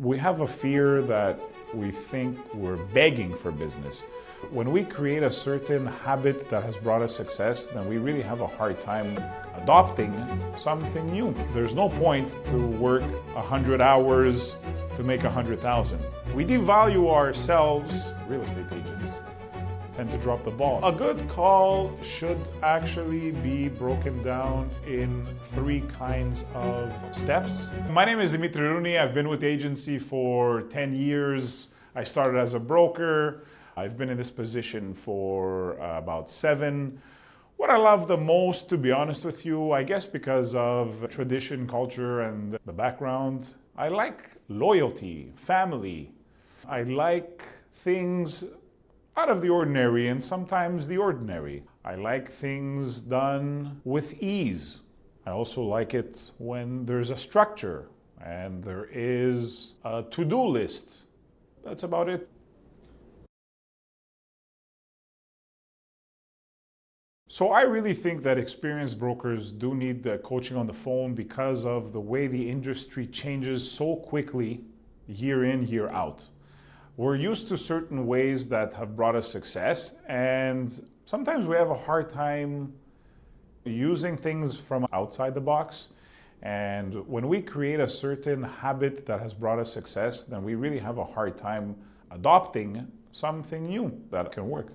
We have a fear that we think we're begging for business. When we create a certain habit that has brought us success, then we really have a hard time adopting something new. There's no point to work 100 hours to make 100,000. We devalue ourselves, real estate agents tend to drop the ball. A good call should actually be broken down in 3 kinds of steps. My name is Dimitrios Rounis. I've been with the agency for 10 years. I started as a broker. I've been in this position for about 7. What I love the most, to be honest with you, I guess because of tradition, culture, and the background, I like loyalty, family. I like things out of the ordinary and sometimes the ordinary. I like things done with ease. I also like it when there's a structure and there is a to-do list. That's about it. So I really think that experienced brokers do need the coaching on the phone because of the way the industry changes so quickly year in, year out. We're used to certain ways that have brought us success, and sometimes we have a hard time using things from outside the box. And when we create a certain habit that has brought us success, then we really have a hard time adopting something new that can work.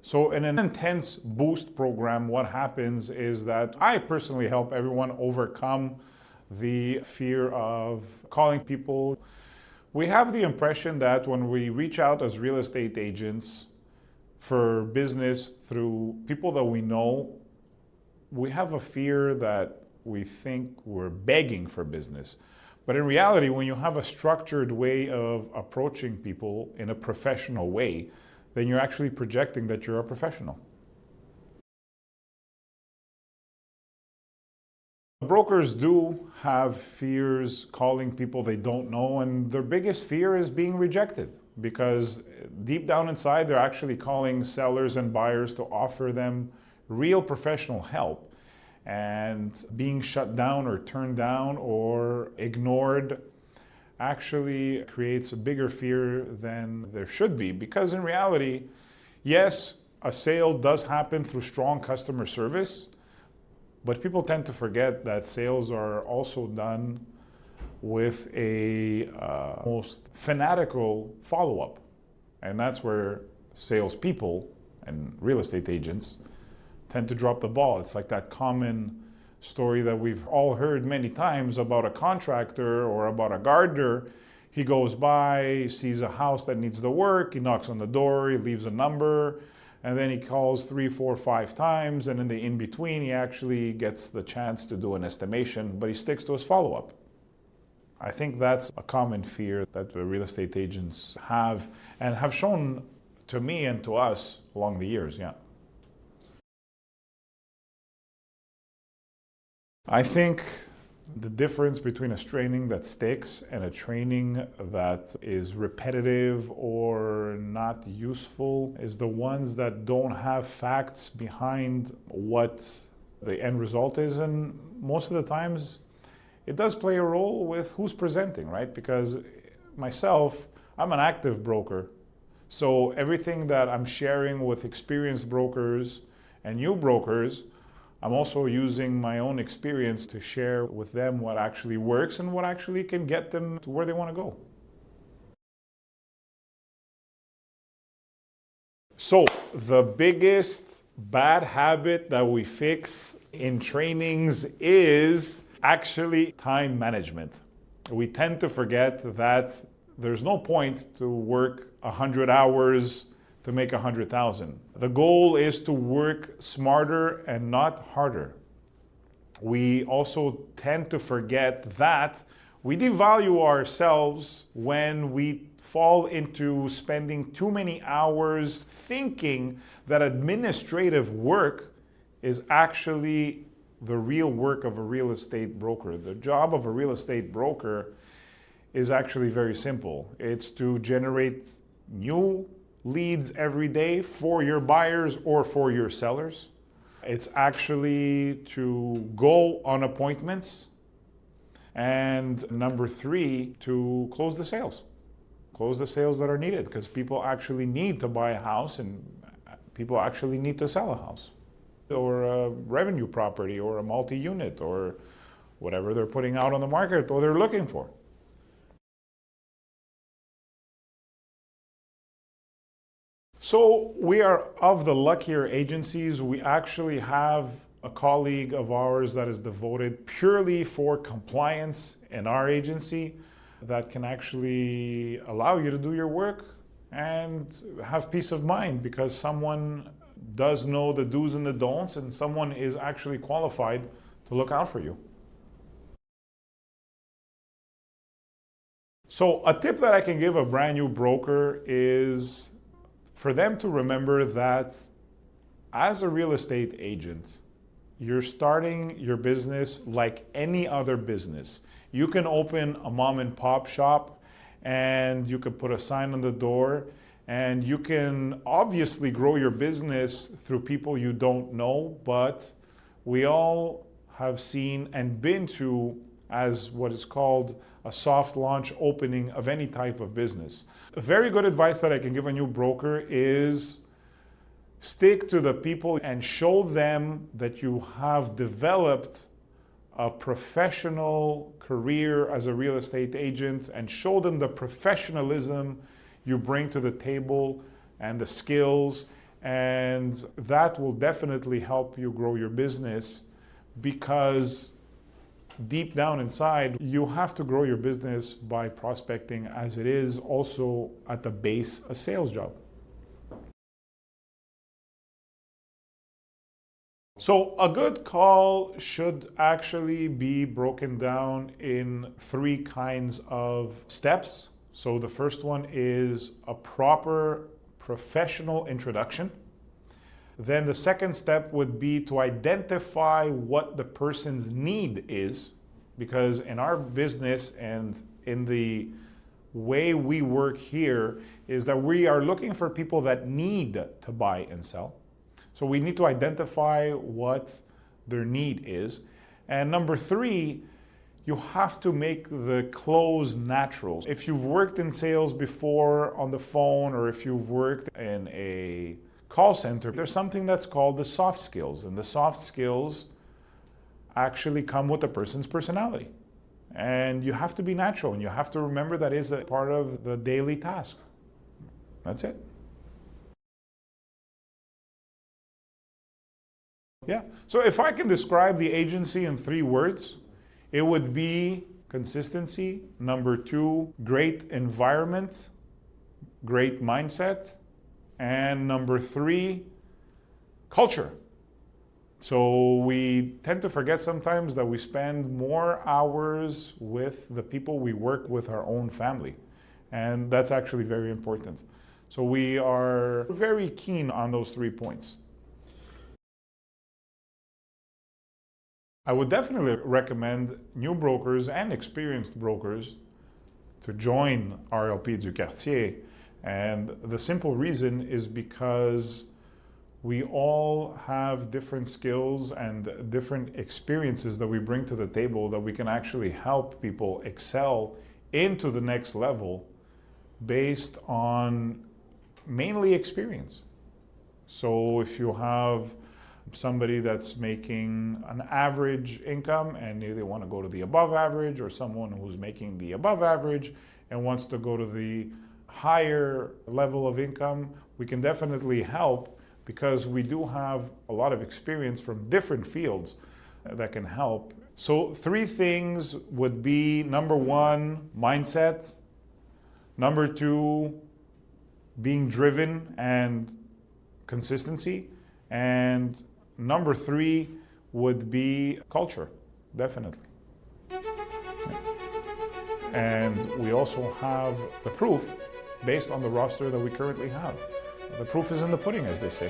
So in an intense boost program, what happens is that I personally help everyone overcome the fear of calling people. We have the impression that when we reach out as real estate agents for business through people that we know, we have a fear that we think we're begging for business. But in reality, when you have a structured way of approaching people in a professional way, then you're actually projecting that you're a professional. Brokers do have fears calling people they don't know, and their biggest fear is being rejected because deep down inside they're actually calling sellers and buyers to offer them real professional help, and being shut down or turned down or ignored actually creates a bigger fear than there should be, because in reality, yes, a sale does happen through strong customer service, but people tend to forget that sales are also done with a most fanatical follow-up. And that's where salespeople and real estate agents tend to drop the ball. It's like that common story that we've all heard many times about a contractor or about a gardener. He goes by, sees a house that needs the work, he knocks on the door, he leaves a number, and then he calls 3, 4, 5 times, and in the in-between he actually gets the chance to do an estimation, but he sticks to his follow-up. I think that's a common fear that the real estate agents have and have shown to me and to us along the years, yeah. I think the difference between a training that sticks and a training that is repetitive or not useful is the ones that don't have facts behind what the end result is. And most of the times it does play a role with who's presenting, right? Because myself, I'm an active broker. So everything that I'm sharing with experienced brokers and new brokers, I'm also using my own experience to share with them what actually works and what actually can get them to where they want to go. So the biggest bad habit that we fix in trainings is actually time management. We tend to forget that there's no point to work 100 hours to make 100,000. The goal is to work smarter and not harder. We also tend to forget that we devalue ourselves when we fall into spending too many hours thinking that administrative work is actually the real work of a real estate broker. The job of a real estate broker is actually very simple. It's to generate new leads every day for your buyers or for your sellers. It's actually to go on appointments. And number three, to close the sales. Close the sales that are needed, because people actually need to buy a house and people actually need to sell a house or a revenue property or a multi-unit or whatever they're putting out on the market or they're looking for. So we are of the luckier agencies. We actually have a colleague of ours that is devoted purely for compliance in our agency that can actually allow you to do your work and have peace of mind because someone does know the do's and the don'ts and someone is actually qualified to look out for you. So a tip that I can give a brand new broker is for them to remember that as a real estate agent, you're starting your business like any other business. You can open a mom and pop shop and you can put a sign on the door and you can obviously grow your business through people you don't know, but we all have seen and been to as what is called a soft launch opening of any type of business. A very good advice that I can give a new broker is stick to the people and show them that you have developed a professional career as a real estate agent and show them the professionalism you bring to the table and the skills, and that will definitely help you grow your business because deep down inside, you have to grow your business by prospecting, as it is also at the base a sales job. So a good call should actually be broken down in three kinds of steps. So the first one is a proper professional introduction. Then the second step would be to identify what the person's need is, because in our business and in the way we work here is that we are looking for people that need to buy and sell. So we need to identify what their need is. And number three, you have to make the close natural. If you've worked in sales before on the phone or if you've worked in a call center, there's something that's called the soft skills, and the soft skills actually come with a person's personality. And you have to be natural, and you have to remember that is a part of the daily task. That's it. Yeah. So if I can describe the agency in 3 words, it would be consistency. Number 2, great environment, great mindset. And number 3, culture. So we tend to forget sometimes that we spend more hours with the people we work with, our own family. And that's actually very important. So we are very keen on those 3 points. I would definitely recommend new brokers and experienced brokers to join RLP Du Quartier. And the simple reason is because we all have different skills and different experiences that we bring to the table that we can actually help people excel into the next level based on mainly experience. So if you have somebody that's making an average income and they want to go to the above average, or someone who's making the above average and wants to go to the higher level of income, we can definitely help because we do have a lot of experience from different fields that can help. So 3 things would be: number 1, mindset; number 2, being driven and consistency; and number 3 would be culture, definitely. And we also have the proof based on the roster that we currently have. The proof is in the pudding, as they say.